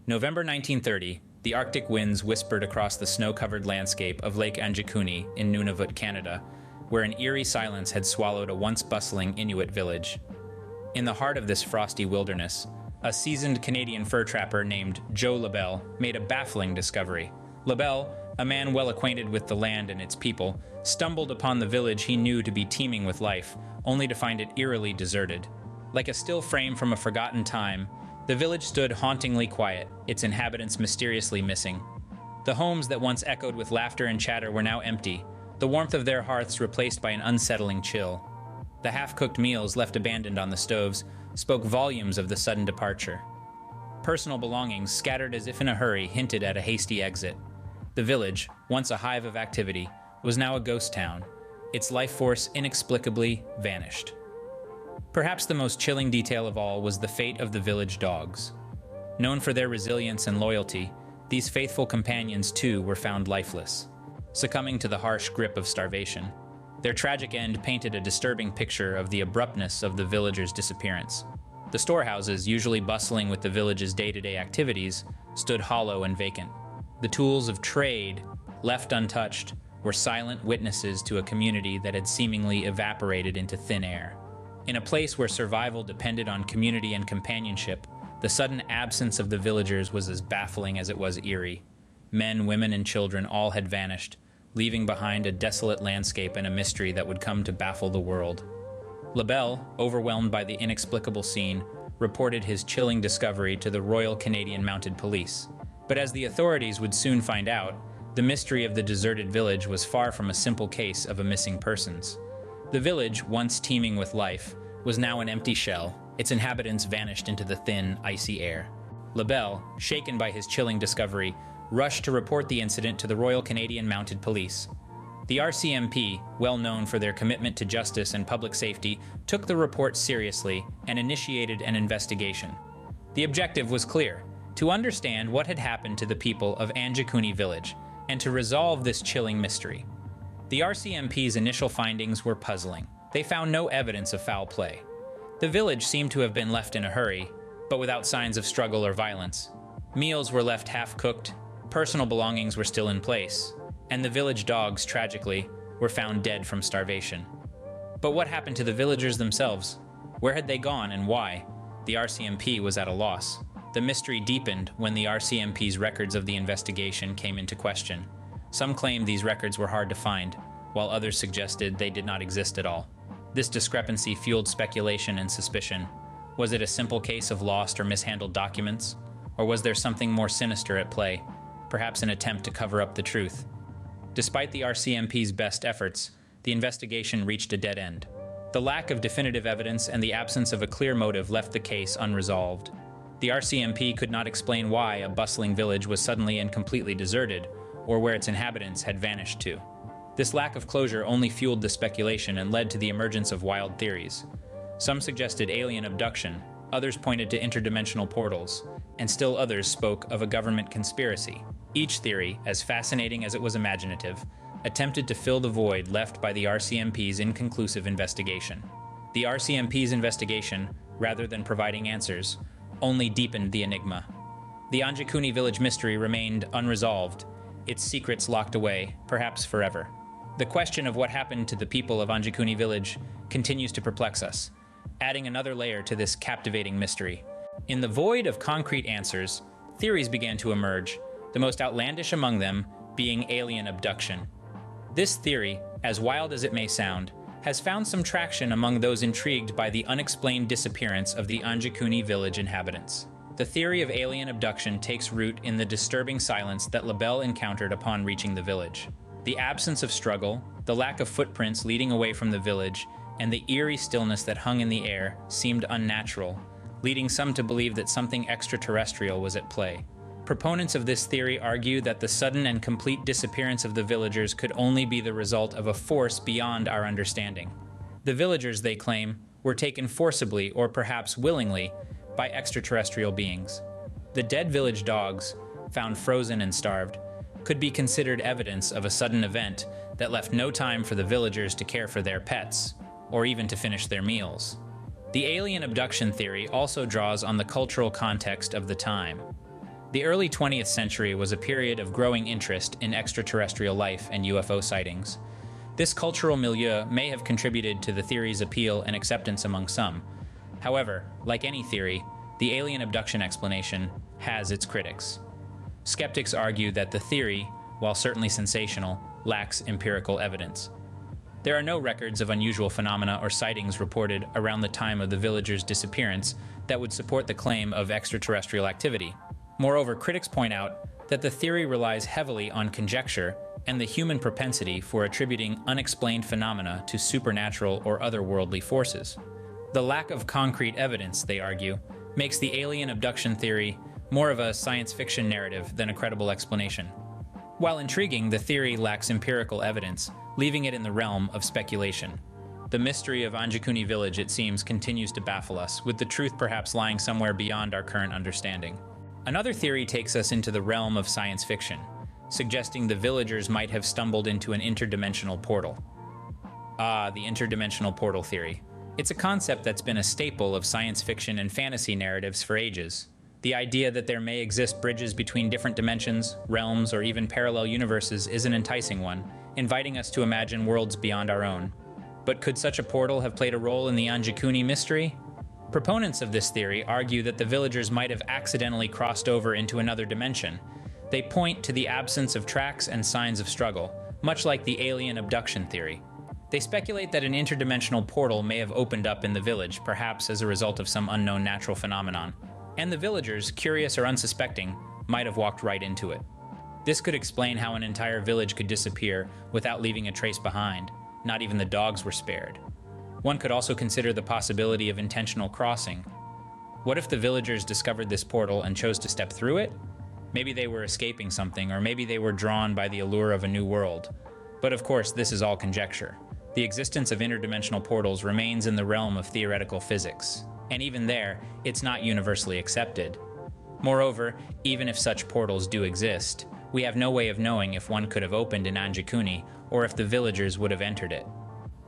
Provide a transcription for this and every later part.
November 1930, the Arctic winds whispered across the snow-covered landscape of Lake Anjikuni in Nunavut, Canada, where an eerie silence had swallowed a once bustling Inuit village. In the heart of this frosty wilderness, a seasoned Canadian fur trapper named Joe LaBelle made a baffling discovery. LaBelle, a man well acquainted with the land and its people, stumbled upon the village he knew to be teeming with life, only to find it eerily deserted. Like a still frame from a forgotten time, the village stood hauntingly quiet, its inhabitants mysteriously missing. The homes that once echoed with laughter and chatter were now empty, the warmth of their hearths replaced by an unsettling chill. The half-cooked meals left abandoned on the stoves spoke volumes of the sudden departure. Personal belongings, scattered as if in a hurry, hinted at a hasty exit. The village, once a hive of activity, was now a ghost town, its life force inexplicably vanished. Perhaps the most chilling detail of all was the fate of the village dogs. Known for their resilience and loyalty, these faithful companions too were found lifeless, succumbing to the harsh grip of starvation. Their tragic end painted a disturbing picture of the abruptness of the villagers' disappearance. The storehouses, usually bustling with the village's day-to-day activities, stood hollow and vacant. The tools of trade, left untouched, were silent witnesses to a community that had seemingly evaporated into thin air. In a place where survival depended on community and companionship, the sudden absence of the villagers was as baffling as it was eerie. Men, women, and children all had vanished, leaving behind a desolate landscape and a mystery that would come to baffle the world. LaBelle, overwhelmed by the inexplicable scene, reported his chilling discovery to the Royal Canadian Mounted Police. But as the authorities would soon find out, the mystery of the deserted village was far from a simple case of a missing persons. The village, once teeming with life, was now an empty shell, its inhabitants vanished into the thin, icy air. LaBelle, shaken by his chilling discovery, rushed to report the incident to the Royal Canadian Mounted Police. The RCMP, well known for their commitment to justice and public safety, took the report seriously and initiated an investigation. The objective was clear: to understand what had happened to the people of Anjikuni Village, and to resolve this chilling mystery. The RCMP's initial findings were puzzling. They found no evidence of foul play. The village seemed to have been left in a hurry, but without signs of struggle or violence. Meals were left half-cooked, personal belongings were still in place, and the village dogs, tragically, were found dead from starvation. But what happened to the villagers themselves? Where had they gone and why? The RCMP was at a loss. The mystery deepened when the RCMP's records of the investigation came into question. Some claimed these records were hard to find, while others suggested they did not exist at all. This discrepancy fueled speculation and suspicion. Was it a simple case of lost or mishandled documents? Or was there something more sinister at play? Perhaps an attempt to cover up the truth. Despite the RCMP's best efforts, the investigation reached a dead end. The lack of definitive evidence and the absence of a clear motive left the case unresolved. The RCMP could not explain why a bustling village was suddenly and completely deserted, or where its inhabitants had vanished to. This lack of closure only fueled the speculation and led to the emergence of wild theories. Some suggested alien abduction, others pointed to interdimensional portals, and still others spoke of a government conspiracy. Each theory, as fascinating as it was imaginative, attempted to fill the void left by the RCMP's inconclusive investigation. The RCMP's investigation, rather than providing answers, only deepened the enigma. The Anjikuni Village mystery remained unresolved, its secrets locked away, perhaps forever. The question of what happened to the people of Anjikuni Village continues to perplex us, adding another layer to this captivating mystery. In the void of concrete answers, theories began to emerge, the most outlandish among them being alien abduction. This theory, as wild as it may sound, has found some traction among those intrigued by the unexplained disappearance of the Anjikuni Village inhabitants. The theory of alien abduction takes root in the disturbing silence that LaBelle encountered upon reaching the village. The absence of struggle, the lack of footprints leading away from the village, and the eerie stillness that hung in the air seemed unnatural, leading some to believe that something extraterrestrial was at play. Proponents of this theory argue that the sudden and complete disappearance of the villagers could only be the result of a force beyond our understanding. The villagers, they claim, were taken forcibly or perhaps willingly by extraterrestrial beings. The dead village dogs, found frozen and starved, could be considered evidence of a sudden event that left no time for the villagers to care for their pets, or even to finish their meals. The alien abduction theory also draws on the cultural context of the time. The early 20th century was a period of growing interest in extraterrestrial life and UFO sightings. This cultural milieu may have contributed to the theory's appeal and acceptance among some. However, like any theory, the alien abduction explanation has its critics. Skeptics argue that the theory, while certainly sensational, lacks empirical evidence. There are no records of unusual phenomena or sightings reported around the time of the villagers' disappearance that would support the claim of extraterrestrial activity. Moreover, critics point out that the theory relies heavily on conjecture and the human propensity for attributing unexplained phenomena to supernatural or otherworldly forces. The lack of concrete evidence, they argue, makes the alien abduction theory more of a science fiction narrative than a credible explanation. While intriguing, the theory lacks empirical evidence, leaving it in the realm of speculation. The mystery of Anjikuni Village, it seems, continues to baffle us, with the truth perhaps lying somewhere beyond our current understanding. Another theory takes us into the realm of science fiction, suggesting the villagers might have stumbled into an interdimensional portal. The interdimensional portal theory. It's a concept that's been a staple of science fiction and fantasy narratives for ages. The idea that there may exist bridges between different dimensions, realms, or even parallel universes is an enticing one, inviting us to imagine worlds beyond our own. But could such a portal have played a role in the Anjikuni mystery? Proponents of this theory argue that the villagers might have accidentally crossed over into another dimension. They point to the absence of tracks and signs of struggle, much like the alien abduction theory. They speculate that an interdimensional portal may have opened up in the village, perhaps as a result of some unknown natural phenomenon, and the villagers, curious or unsuspecting, might have walked right into it. This could explain how an entire village could disappear without leaving a trace behind. Not even the dogs were spared. One could also consider the possibility of intentional crossing. What if the villagers discovered this portal and chose to step through it? Maybe they were escaping something, or maybe they were drawn by the allure of a new world. But of course, this is all conjecture. The existence of interdimensional portals remains in the realm of theoretical physics, and even there, it's not universally accepted. Moreover, even if such portals do exist, we have no way of knowing if one could have opened in Anjikuni or if the villagers would have entered it.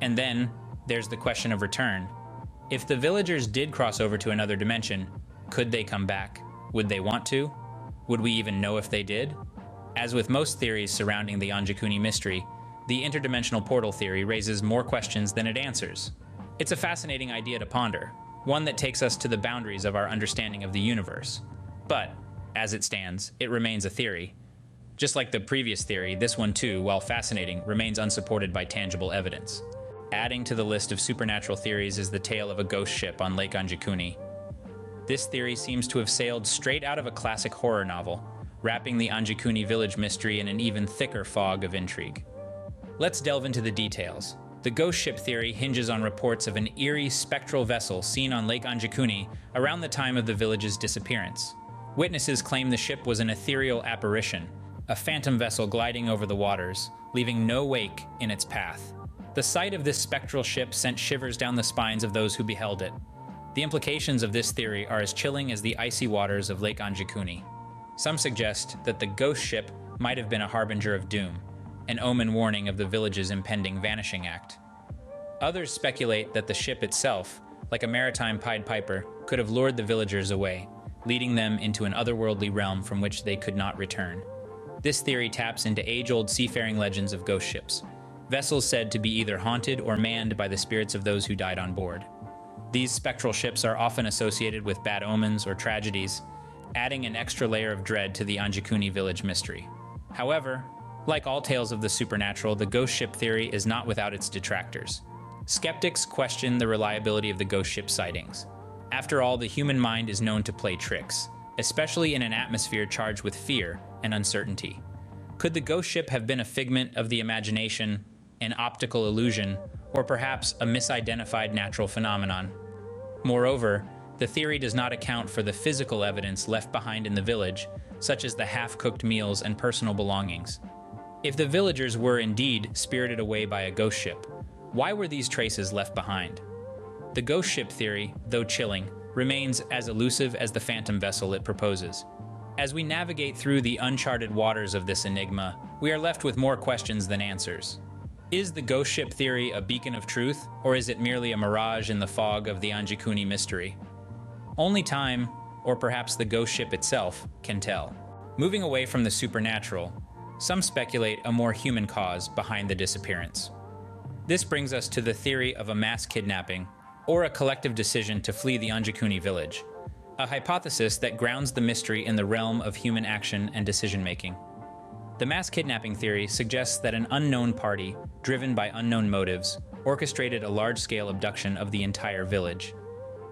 And then, there's the question of return. If the villagers did cross over to another dimension, could they come back? Would they want to? Would we even know if they did? As with most theories surrounding the Anjikuni mystery, the interdimensional portal theory raises more questions than it answers. It's a fascinating idea to ponder, one that takes us to the boundaries of our understanding of the universe. But, as it stands, it remains a theory. Just like the previous theory, this one too, while fascinating, remains unsupported by tangible evidence. Adding to the list of supernatural theories is the tale of a ghost ship on Lake Anjikuni. This theory seems to have sailed straight out of a classic horror novel, wrapping the Anjikuni Village mystery in an even thicker fog of intrigue. Let's delve into the details. The ghost ship theory hinges on reports of an eerie spectral vessel seen on Lake Anjikuni around the time of the village's disappearance. Witnesses claim the ship was an ethereal apparition, a phantom vessel gliding over the waters, leaving no wake in its path. The sight of this spectral ship sent shivers down the spines of those who beheld it. The implications of this theory are as chilling as the icy waters of Lake Anjikuni. Some suggest that the ghost ship might have been a harbinger of doom, an omen warning of the village's impending vanishing act. Others speculate that the ship itself, like a maritime Pied Piper, could have lured the villagers away, leading them into an otherworldly realm from which they could not return. This theory taps into age-old seafaring legends of ghost ships, vessels said to be either haunted or manned by the spirits of those who died on board. These spectral ships are often associated with bad omens or tragedies, adding an extra layer of dread to the Anjikuni Village mystery. However, like all tales of the supernatural, the ghost ship theory is not without its detractors. Skeptics question the reliability of the ghost ship sightings. After all, the human mind is known to play tricks, especially in an atmosphere charged with fear and uncertainty. Could the ghost ship have been a figment of the imagination, an optical illusion, or perhaps a misidentified natural phenomenon? Moreover, the theory does not account for the physical evidence left behind in the village, such as the half-cooked meals and personal belongings. If the villagers were indeed spirited away by a ghost ship, why were these traces left behind? The ghost ship theory, though chilling, remains as elusive as the phantom vessel it proposes. As we navigate through the uncharted waters of this enigma, we are left with more questions than answers. Is the ghost ship theory a beacon of truth, or is it merely a mirage in the fog of the Anjikuni mystery? Only time or perhaps the ghost ship itself, can tell. Moving away from the supernatural, some speculate a more human cause behind the disappearance. This brings us to the theory of a mass kidnapping or a collective decision to flee the Anjikuni Village, a hypothesis that grounds the mystery in the realm of human action and decision-making. The mass kidnapping theory suggests that an unknown party, driven by unknown motives, orchestrated a large-scale abduction of the entire village.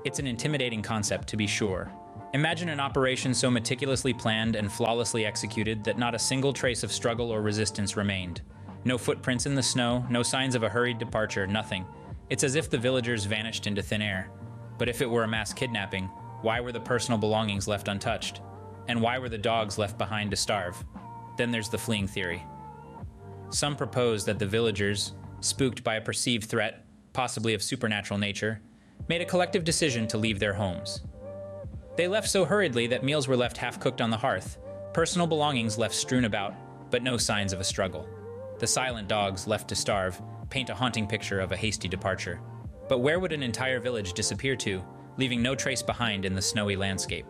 It's an intimidating concept, to be sure. Imagine an operation so meticulously planned and flawlessly executed that not a single trace of struggle or resistance remained. No footprints in the snow, no signs of a hurried departure, nothing. It's as if the villagers vanished into thin air. But if it were a mass kidnapping, why were the personal belongings left untouched? And why were the dogs left behind to starve? Then there's the fleeing theory. Some propose that the villagers, spooked by a perceived threat, possibly of supernatural nature, made a collective decision to leave their homes. They left so hurriedly that meals were left half-cooked on the hearth, personal belongings left strewn about, but no signs of a struggle. The silent dogs left to starve paint a haunting picture of a hasty departure. But where would an entire village disappear to, leaving no trace behind in the snowy landscape?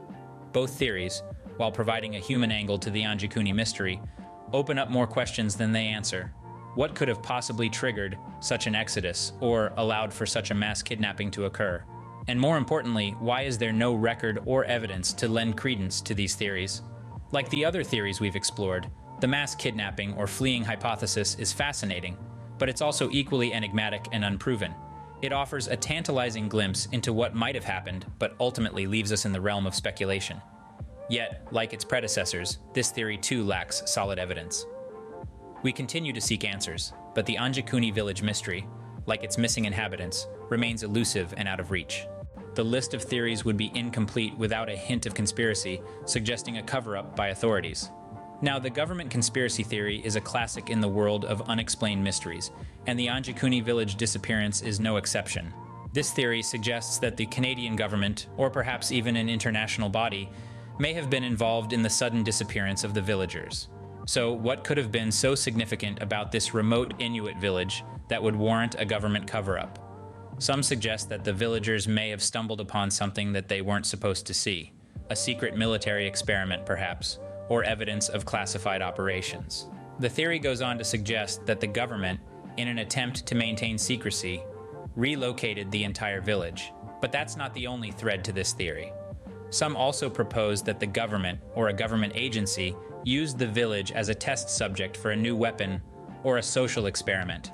Both theories, while providing a human angle to the Anjikuni mystery, open up more questions than they answer. What could have possibly triggered such an exodus, or allowed for such a mass kidnapping to occur? And more importantly, why is there no record or evidence to lend credence to these theories? Like the other theories we've explored, the mass kidnapping or fleeing hypothesis is fascinating, but it's also equally enigmatic and unproven. It offers a tantalizing glimpse into what might have happened, but ultimately leaves us in the realm of speculation. Yet, like its predecessors, this theory too lacks solid evidence. We continue to seek answers, but the Anjikuni Village mystery, like its missing inhabitants, remains elusive and out of reach. The list of theories would be incomplete without a hint of conspiracy, suggesting a cover-up by authorities. Now, the government conspiracy theory is a classic in the world of unexplained mysteries, and the Anjikuni Village disappearance is no exception. This theory suggests that the Canadian government, or perhaps even an international body, may have been involved in the sudden disappearance of the villagers. So, what could have been so significant about this remote Inuit village that would warrant a government cover-up? Some suggest that the villagers may have stumbled upon something that they weren't supposed to see, a secret military experiment perhaps, or evidence of classified operations. The theory goes on to suggest that the government, in an attempt to maintain secrecy, relocated the entire village. But that's not the only thread to this theory. Some also propose that the government, or a government agency, used the village as a test subject for a new weapon or a social experiment.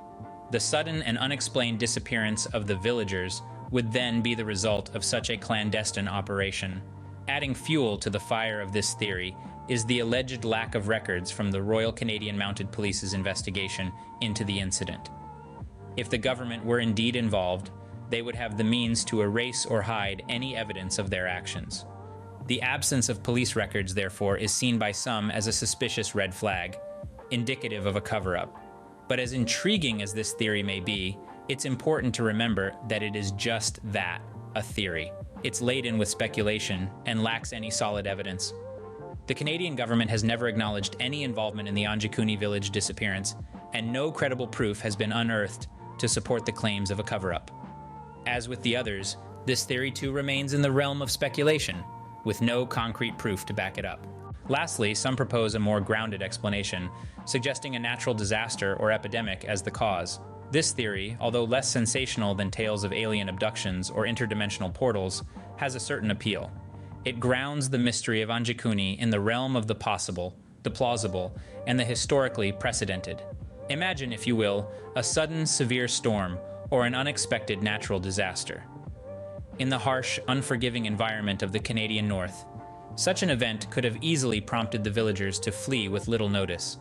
The sudden and unexplained disappearance of the villagers would then be the result of such a clandestine operation. Adding fuel to the fire of this theory is the alleged lack of records from the Royal Canadian Mounted Police's investigation into the incident. If the government were indeed involved, they would have the means to erase or hide any evidence of their actions. The absence of police records, therefore, is seen by some as a suspicious red flag, indicative of a cover-up. But as intriguing as this theory may be, it's important to remember that it is just that, a theory. It's laden with speculation and lacks any solid evidence. The Canadian government has never acknowledged any involvement in the Anjikuni Village disappearance, and no credible proof has been unearthed to support the claims of a cover-up. As with the others, this theory too remains in the realm of speculation, with no concrete proof to back it up. Lastly, some propose a more grounded explanation, suggesting a natural disaster or epidemic as the cause. This theory, although less sensational than tales of alien abductions or interdimensional portals, has a certain appeal. It grounds the mystery of Anjikuni in the realm of the possible, the plausible, and the historically precedented. Imagine, if you will, a sudden severe storm or an unexpected natural disaster. In the harsh, unforgiving environment of the Canadian North, such an event could have easily prompted the villagers to flee with little notice,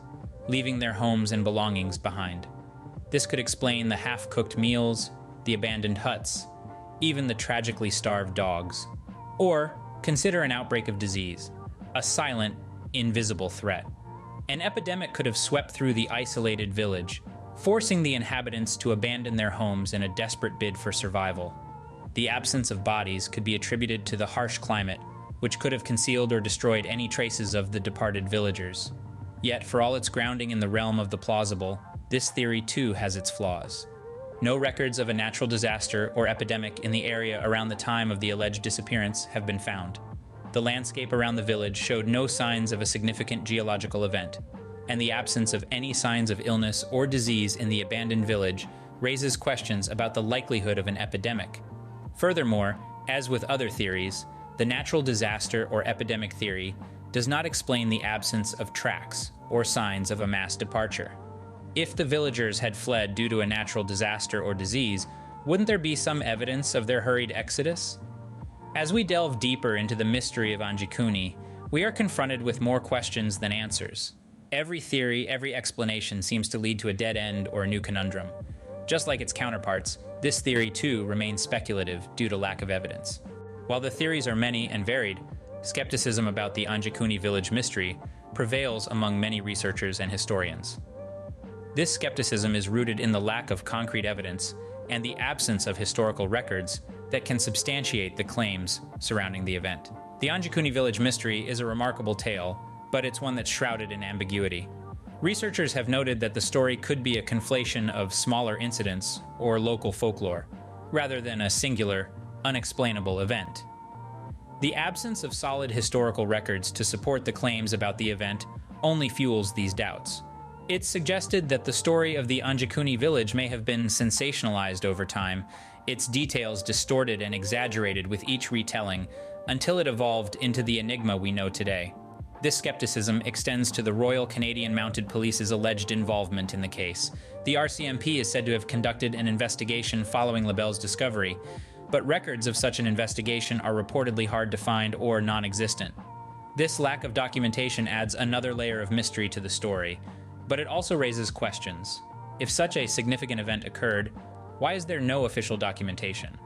leaving their homes and belongings behind. This could explain the half-cooked meals, the abandoned huts, even the tragically starved dogs. Or consider an outbreak of disease, a silent, invisible threat. An epidemic could have swept through the isolated village, forcing the inhabitants to abandon their homes in a desperate bid for survival. The absence of bodies could be attributed to the harsh climate, which could have concealed or destroyed any traces of the departed villagers. Yet, for all its grounding in the realm of the plausible, this theory too has its flaws. No records of a natural disaster or epidemic in the area around the time of the alleged disappearance have been found. the landscape around the village showed no signs of a significant geological event, and the absence of any signs of illness or disease in the abandoned village raises questions about the likelihood of an epidemic. Furthermore, as with other theories, the natural disaster or epidemic theory does not explain the absence of tracks or signs of a mass departure. If the villagers had fled due to a natural disaster or disease, wouldn't there be some evidence of their hurried exodus? As we delve deeper into the mystery of Anjikuni, we are confronted with more questions than answers. Every theory, every explanation seems to lead to a dead end or a new conundrum. Just like its counterparts, this theory too remains speculative due to lack of evidence. While the theories are many and varied, skepticism about the Anjikuni Village mystery prevails among many researchers and historians. This skepticism is rooted in the lack of concrete evidence and the absence of historical records that can substantiate the claims surrounding the event. The Anjikuni Village mystery is a remarkable tale, but it's one that's shrouded in ambiguity. Researchers have noted that the story could be a conflation of smaller incidents or local folklore, rather than a singular, unexplainable event. The absence of solid historical records to support the claims about the event only fuels these doubts. It's suggested that the story of the Anjikuni village may have been sensationalized over time, its details distorted and exaggerated with each retelling, until it evolved into the enigma we know today. This skepticism extends to the Royal Canadian Mounted Police's alleged involvement in the case. The RCMP is said to have conducted an investigation following LaBelle's discovery, but records of such an investigation are reportedly hard to find or non-existent. This lack of documentation adds another layer of mystery to the story, but it also raises questions. If such a significant event occurred, why is there no official documentation?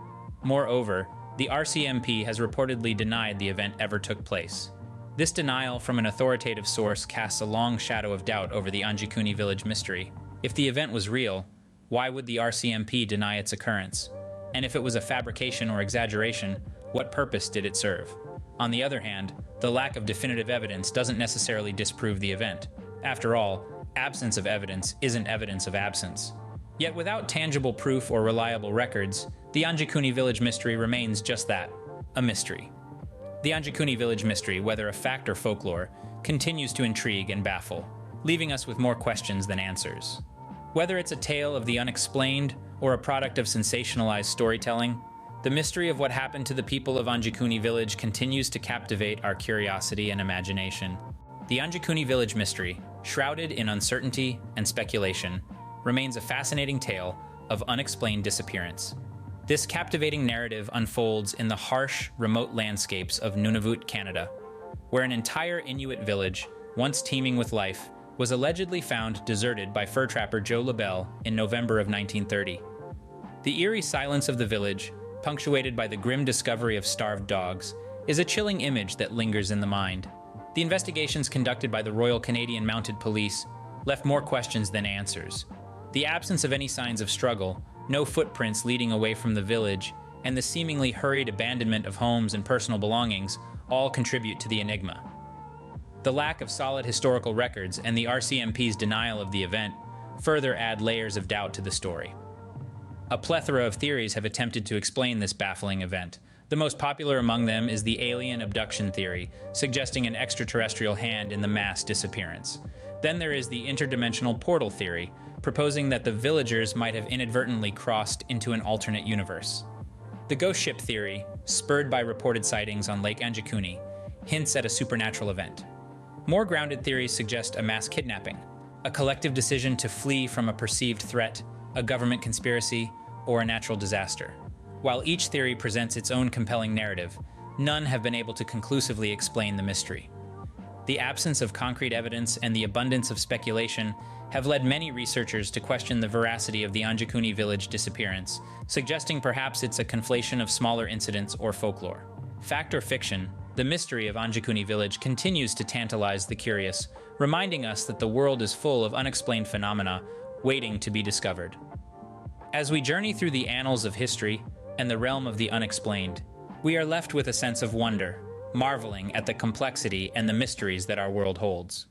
Moreover, the RCMP has reportedly denied the event ever took place. This denial from an authoritative source casts a long shadow of doubt over the Anjikuni Village mystery. If the event was real, why would the RCMP deny its occurrence? And if it was a fabrication or exaggeration, what purpose did it serve? On the other hand, the lack of definitive evidence doesn't necessarily disprove the event. After all, absence of evidence isn't evidence of absence. Yet without tangible proof or reliable records, the Anjikuni Village mystery remains just that, a mystery. The Anjikuni Village mystery, whether a fact or folklore, continues to intrigue and baffle, leaving us with more questions than answers. Whether it's a tale of the unexplained or a product of sensationalized storytelling, the mystery of what happened to the people of Anjikuni Village continues to captivate our curiosity and imagination. The Anjikuni Village mystery, shrouded in uncertainty and speculation, remains a fascinating tale of unexplained disappearance. This captivating narrative unfolds in the harsh, remote landscapes of Nunavut, Canada, where an entire Inuit village, once teeming with life, was allegedly found deserted by fur trapper Joe LaBelle in November of 1930. The eerie silence of the village, punctuated by the grim discovery of starved dogs, is a chilling image that lingers in the mind. The investigations conducted by the Royal Canadian Mounted Police left more questions than answers. The absence of any signs of struggle, no footprints leading away from the village, and the seemingly hurried abandonment of homes and personal belongings all contribute to the enigma. The lack of solid historical records and the RCMP's denial of the event further add layers of doubt to the story. A plethora of theories have attempted to explain this baffling event. The most popular among them is the alien abduction theory, suggesting an extraterrestrial hand in the mass disappearance. Then there is the interdimensional portal theory, proposing that the villagers might have inadvertently crossed into an alternate universe. The ghost ship theory, spurred by reported sightings on Lake Anjikuni, hints at a supernatural event. More grounded theories suggest a mass kidnapping, a collective decision to flee from a perceived threat, a government conspiracy, or a natural disaster. While each theory presents its own compelling narrative, none have been able to conclusively explain the mystery. The absence of concrete evidence and the abundance of speculation have led many researchers to question the veracity of the Anjikuni Village disappearance, suggesting perhaps it's a conflation of smaller incidents or folklore. Fact or fiction, the mystery of Anjikuni Village continues to tantalize the curious, reminding us that the world is full of unexplained phenomena waiting to be discovered. As we journey through the annals of history and the realm of the unexplained, we are left with a sense of wonder, marveling at the complexity and the mysteries that our world holds.